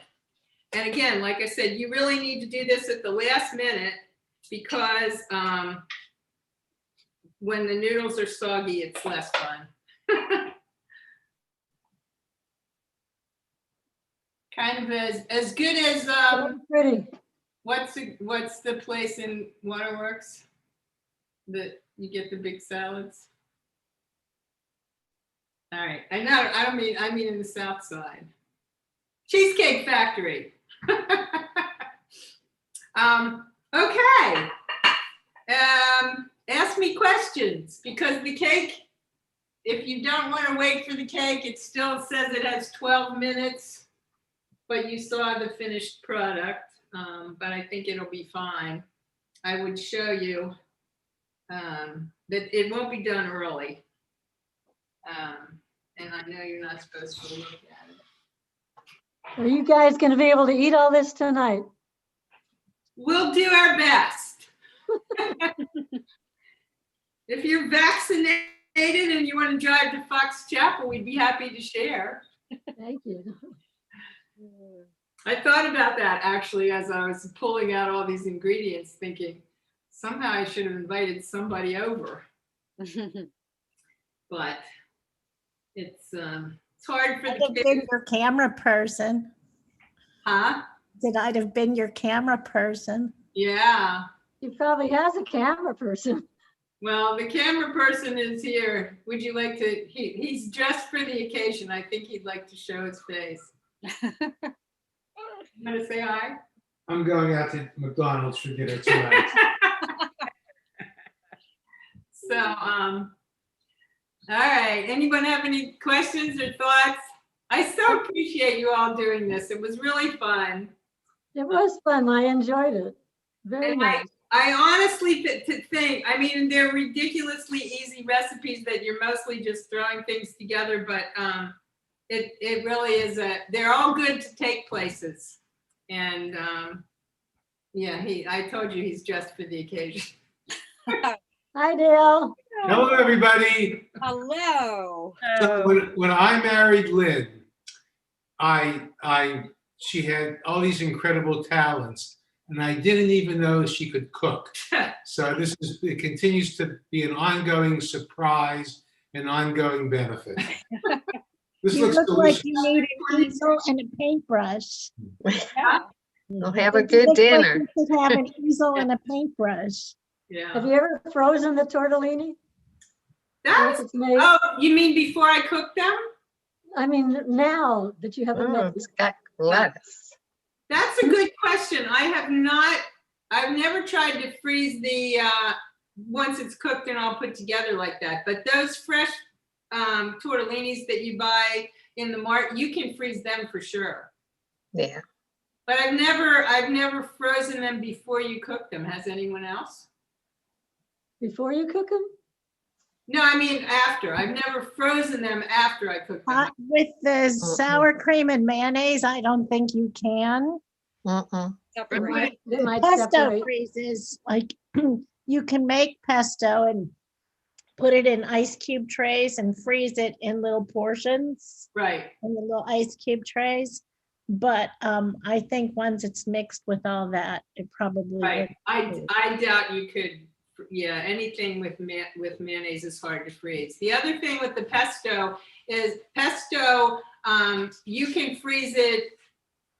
And again, like I said, you really need to do this at the last minute because when the noodles are soggy, it's less fun. Kind of as good as
So pretty.
what's the place in Waterworks that you get the big salads? All right, I know, I mean in the South Side. Cheesecake Factory. Okay. Ask me questions, because the cake, if you don't want to wait for the cake, it still says it has 12 minutes, but you saw the finished product, but I think it'll be fine. I would show you that it won't be done early. And I know you're not supposed to look at it.
Are you guys going to be able to eat all this tonight?
We'll do our best. If you're vaccinated and you want to drive to Fox Chapel, we'd be happy to share.
Thank you.
I thought about that actually as I was pulling out all these ingredients, thinking somehow I should have invited somebody over. But it's hard for
I'd
the
have been
kids.
your camera person.
Huh?
That I'd have been your camera person.
Yeah.
He probably has a camera person.
Well, the camera person is here. Would you like to, he's dressed for the occasion. I think he'd like to show his face. You want to say hi?
I'm going out to McDonald's for dinner tonight.
So, all right. Anyone have any questions or thoughts? I so appreciate you all doing this. It was really fun.
It was fun. I enjoyed it. Very
And
nice.
I honestly think, I mean, they're ridiculously easy recipes that you're mostly just throwing things together, but it really is they're all good to take places. And yeah, I told you he's dressed for the occasion.
Hi, Dale.
Hello, everybody.
Hello.
So when I married Lynn, she had all these incredible talents, and I didn't even know she could cook. So it continues to be an ongoing surprise and ongoing benefit. This
You
looks
look
delicious.
like you need an easel and a paintbrush.
We'll have a
You
good
look like
dinner.
you should have an easel and a paintbrush.
Yeah.
Have you ever frozen the tortellini?
That's,
Once it's made?
oh, you mean before I cook them?
I mean, now that you have it
Oh,
made.
it's got lettuce.
That's a good question. I've never tried to freeze the, once it's cooked and all put together like that. But those fresh tortellinis that you buy in the mart, you can freeze them for sure.
Yeah.
But I've never frozen them before you cook them. Has anyone else?
Before you cook them?
No, I mean after. I've never frozen them after I cook them.
With the sour cream and mayonnaise, I don't think you can.
Mm-mm.
Right.
It might
Pesto
separate.
freezes, like you can make pesto and put it in ice cube trays and freeze it in little portions
Right.
in the little ice cube trays. But I think once it's mixed with all that, it probably
Right.
would.
I doubt you could, yeah, anything with mayonnaise is hard to freeze. The other thing with the pesto is pesto, you can freeze it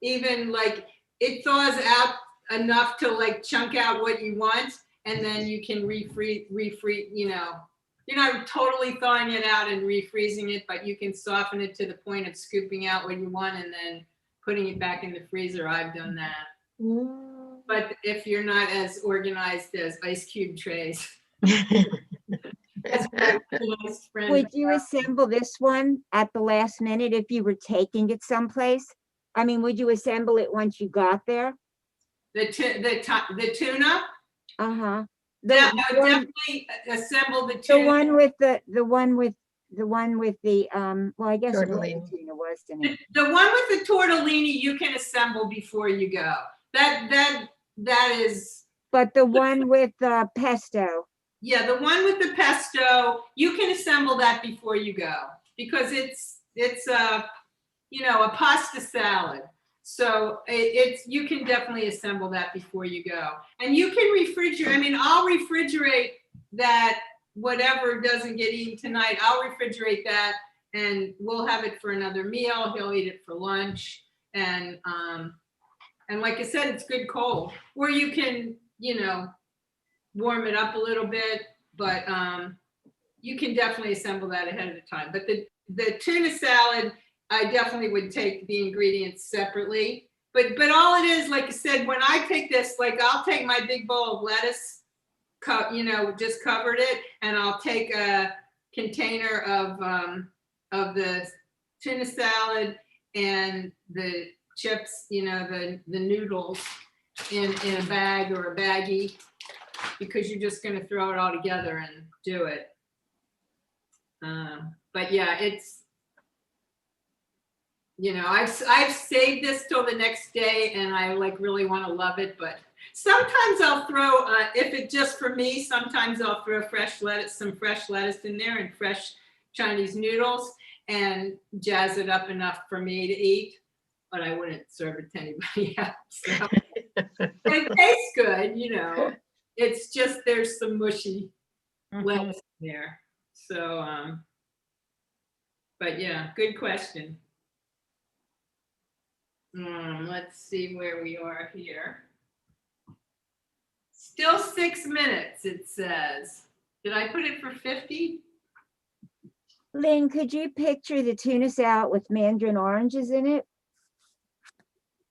even like it thaws out enough to like chunk out what you want, and then you can refreeze, you know, you're not totally thawing it out and refreezing it, but you can soften it to the point of scooping out what you want and then putting it back in the freezer. I've done that. But if you're not as organized as ice cube trays. That's my close friend.
Would you assemble this one at the last minute if you were taking it someplace? I mean, would you assemble it once you got there?
The tuna?
Uh-huh.
Yeah, I would definitely assemble the tuna.
The one with the, well, I guess it was
Tortellini.
tuna, wasn't it?
The one with the tortellini, you can assemble before you go. That is,
But the one with the pesto,
yeah, the one with the pesto, you can assemble that before you go because it's a, you know, a pasta salad. So you can definitely assemble that before you go. And you can refrigerate, I mean, I'll refrigerate that, whatever doesn't get eaten tonight, I'll refrigerate that and we'll have it for another meal. He'll eat it for lunch. And like I said, it's good cold. Or you can, you know, warm it up a little bit, but you can definitely assemble that ahead of the time. But the tuna salad, I definitely would take the ingredients separately. But all it is, like I said, when I take this, like I'll take my big bowl of lettuce, you know, just covered it, and I'll take a container of the tuna salad and the chips, you know, the noodles in a bag or a baggie, because you're just going to throw it all together and do it. But yeah, it's, you know, I've saved this till the next day and I like really want to love it, but sometimes I'll throw, if it's just for me, sometimes I'll throw some fresh lettuce in there and fresh Chinese noodles and jazz it up enough for me to eat, but I wouldn't serve it to anybody else. So. But it tastes good, you know. It's just there's some mushy lettuce in there. So, but yeah, good question. Let's see where we are here. Still 6 minutes, it says. Did I put it for 50?
Lynn, could you picture the tuna salad with mandarin oranges in it?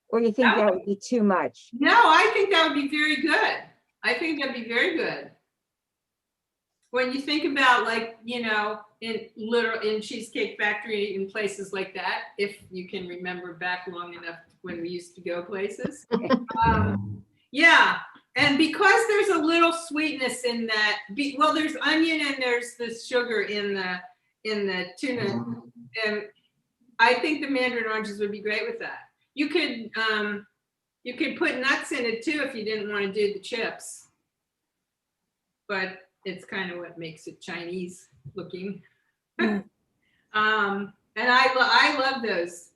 Or you think that would be too much?
No, I think that would be very good. I think that'd be very good. When you think about, like, you know, in Cheesecake Factory, in places like that, if you can remember back long enough when we used to go places. Yeah, and because there's a little sweetness in that, well, there's onion and there's the sugar in the tuna, and I think the mandarin oranges would be great with that. You could put nuts in it too if you didn't want to do the chips, but it's kind of what makes it Chinese looking. And I love those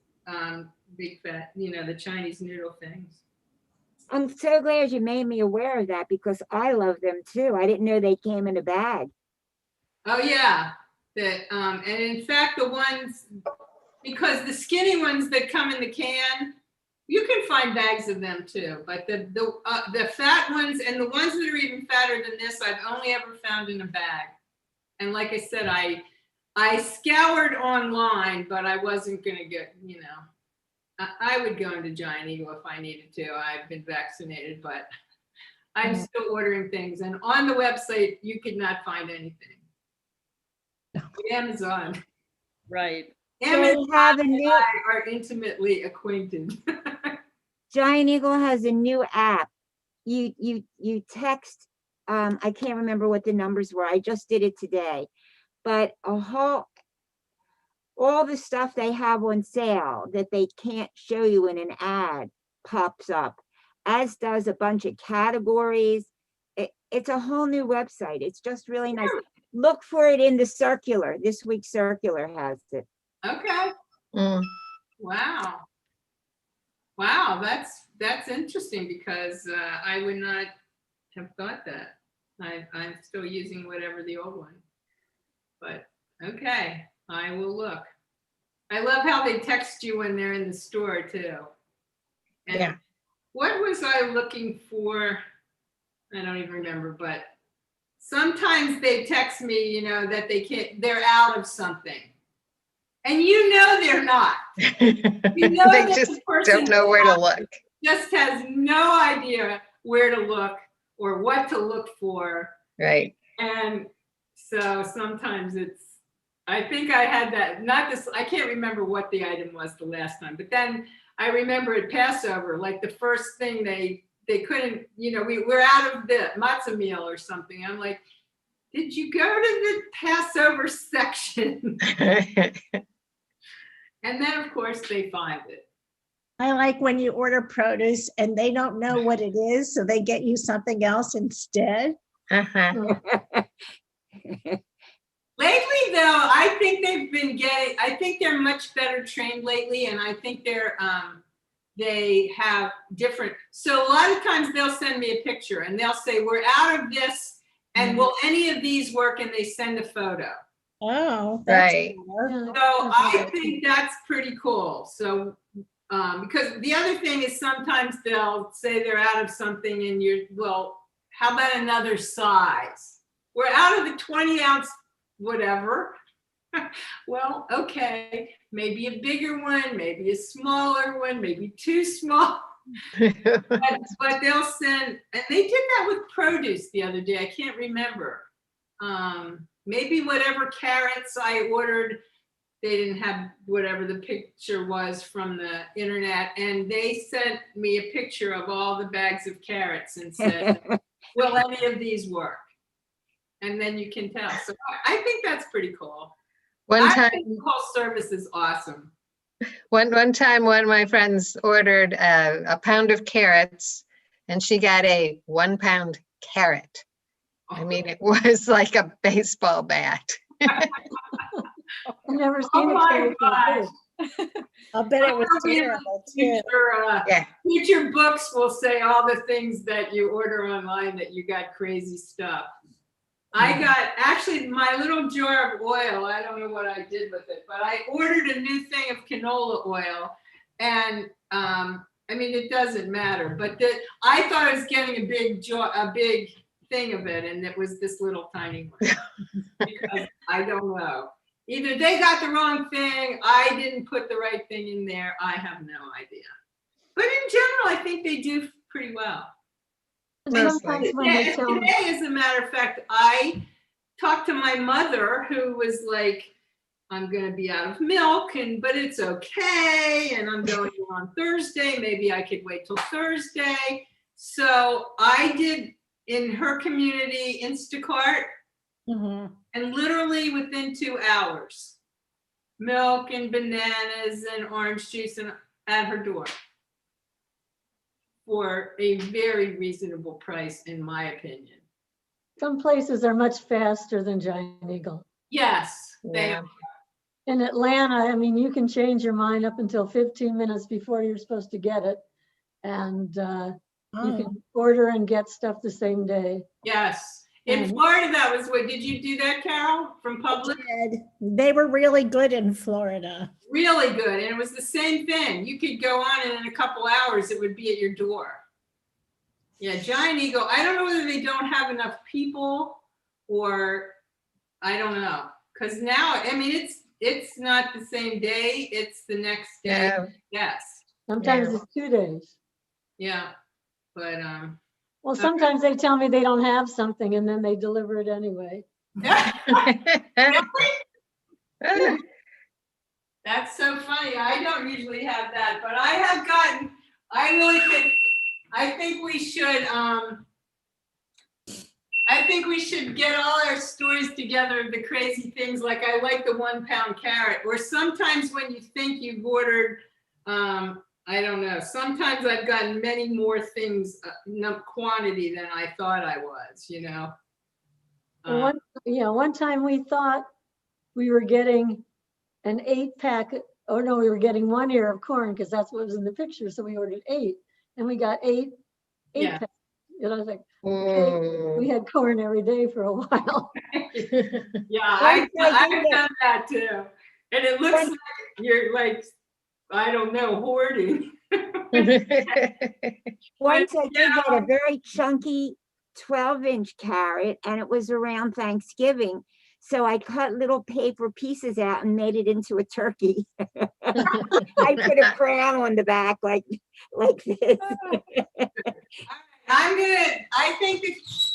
big fat, you know, the Chinese noodle things.
I'm so glad you made me aware of that because I love them too. I didn't know they came in a bag.
Oh yeah, and in fact the ones, because the skinny ones that come in the can, you can find bags of them too. But the fat ones and the ones that are even fatter than this, I've only ever found in a bag. And like I said, I scoured online, but I wasn't gonna get, you know, I would go into Giant Eagle if I needed to. I've been vaccinated, but I'm still ordering things. And on the website, you could not find anything. Amazon.
Right.
Amazon
have a
and
new-
I are intimately acquainted.
Giant Eagle has a new app. You text, I can't remember what the numbers were. I just did it today. But all the stuff they have on sale that they can't show you in an ad pops up, as does a bunch of categories. It's a whole new website. It's just really nice. look for it in the circular. This week's circular has it.
Okay.
Mm.
Wow. Wow, that's interesting because I would not have thought that. I'm still using whatever the old one. But okay, I will look. I love how they text you when they're in the store too. And
Yeah.
what was I looking for? I don't even remember, but sometimes they text me, you know, that they're out of something. And you know they're not. You know
They
that
just
the person
don't know where to look.
just has no idea where to look or what to look for.
Right.
And so sometimes I think I had that, I can't remember what the item was the last time, but then I remember at Passover, like the first thing they couldn't, you know, we're out of the matzah meal or something. I'm like, did you go to the Passover section? And then of course they find it.
I like when you order produce and they don't know what it is, so they get you something else instead.
Uh-huh.
Lately, though, I think I think they're much better trained lately, and I think they have different, so a lot of times they'll send me a picture and they'll say, we're out of this, and will any of these work? And they send a photo.
Oh, that's
Right.
cool.
So I think that's pretty cool. So, because the other thing is sometimes they'll say they're out of something and well, how about another size? We're out of the 20-ounce whatever. Well, okay, maybe a bigger one, maybe a smaller one, maybe too small. But they'll send, and they did that with produce the other day. I can't remember. Maybe whatever carrots I ordered, they didn't have whatever the picture was from the internet, and they sent me a picture of all the bags of carrots and said, will any of these work? And then you can tell. So I think that's pretty cool.
One
I
time,
think the whole service is awesome.
one time, one of my friends ordered a pound of carrots, and she got a 1 pound carrot. I mean, it was like a baseball bat.
I've never
Oh
seen a
my
carrot
gosh.
before.
I'll bet it was
Probably in the
terrible too.
future,
Yeah.
future books will say all the things that you order online that you got crazy stuff. I got, actually, my little jar of oil, I don't know what I did with it, but I ordered a new thing of canola oil. And I mean, it doesn't matter, but I thought I was getting a big thing of it, and it was this little tiny one. Because I don't know. Either they got the wrong thing, I didn't put the right thing in there, I have no idea. But in general, I think they do pretty well.
Sometimes when they tell me,
Today, as a matter of fact, I talked to my mother who was like, I'm going to be out of milk, but it's okay. And I'm going on Thursday. Maybe I could wait till Thursday. So I did in her community Instacart, and literally within 2 hours, milk and bananas and orange juice and at her door. For a very reasonable price, in my opinion.
some places are much faster than Giant Eagle.
Yes, they
Yeah.
In Atlanta, I mean, you can change your mind up until 15 minutes before you're supposed to get it. And you can order and get stuff the same day.
Yes. In Florida, that was what, did you do that, Carol, from Publix?
They were really good in Florida.
Really good. And it was the same thing. You could go on and in a couple hours, it would be at your door. Yeah, Giant Eagle, I don't know whether they don't have enough people or I don't know. Because now, I mean, it's not the same day, it's the next day.
Yeah.
Yes.
Sometimes
Yeah.
it's 2 days.
Yeah. But
Well, sometimes they tell me they don't have something and then they deliver it anyway.
that's so funny. I don't usually have that, but I have gotten, I think we should get all our stories together of the crazy things. Like I like the 1 pound carrot, or sometimes when you think you've ordered, I don't know. Sometimes I've gotten many more things, quantity than I thought I was, you know.
And one time we thought we were getting an 8-pack, oh no, we were getting 1 ear of corn because that's what was in the picture. So we ordered 8 and we got 8
Yeah.
packs. And I was like, okay, we had corn every day for a while.
Yeah, I've done that too. And it looks like you're like, I don't know, hoarding.
Once I did get a very chunky 12-inch carrot and it was around Thanksgiving. So I cut little paper pieces out and made it into a turkey. I put a crown on the back like this.
I think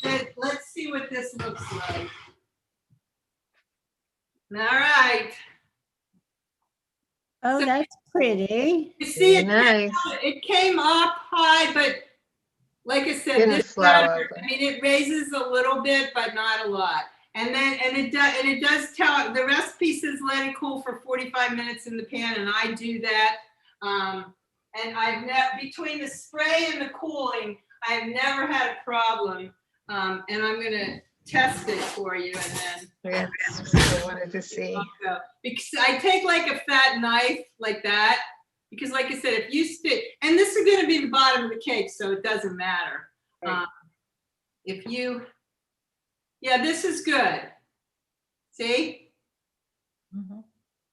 that let's see what this looks like. All right.
Oh, that's pretty.
You see,
Nice.
it came up high, but like I said,
Didn't
this
flow
butter,
over.
I mean, it raises a little bit, but not a lot. And it does tell, the recipe says let it cool for 45 minutes in the pan, and I do that. And between the spray and the cooling, I've never had a problem. And I'm gonna test it for you, and then
That's what I wanted to see.
because I take like a fat knife like that, because like I said, if you stick, and this is going to be the bottom of the cake, so it doesn't matter.
Right.
Yeah, this is good. See?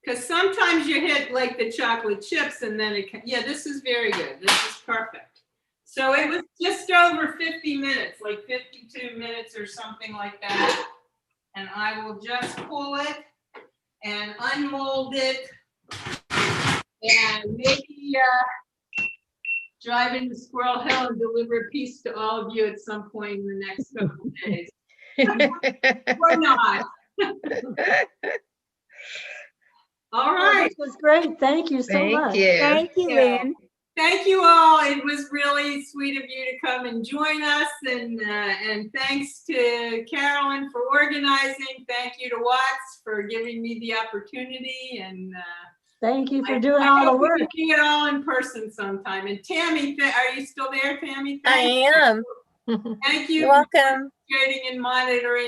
Because sometimes you hit like the chocolate chips and then this is very good. This is perfect. So it was just over 50 minutes, like 52 minutes or something like that. And I will just pull it and unmold it and maybe drive into Squirrel Hill and deliver a piece to all of you at some point in the next couple of days. Or not. All right.
This was great. Thank you so much.
Thank you.
Thank you, Lynn.
Thank you all. It was really sweet of you to come and join us. And thanks to Carolyn for organizing. Thank you to WoTS for giving me the opportunity. And
thank you for doing all the work.
We can do it all in person sometime. And Tammy, are you still there, Tammy?
I am.
Thank you
You're welcome.
for participating and monitoring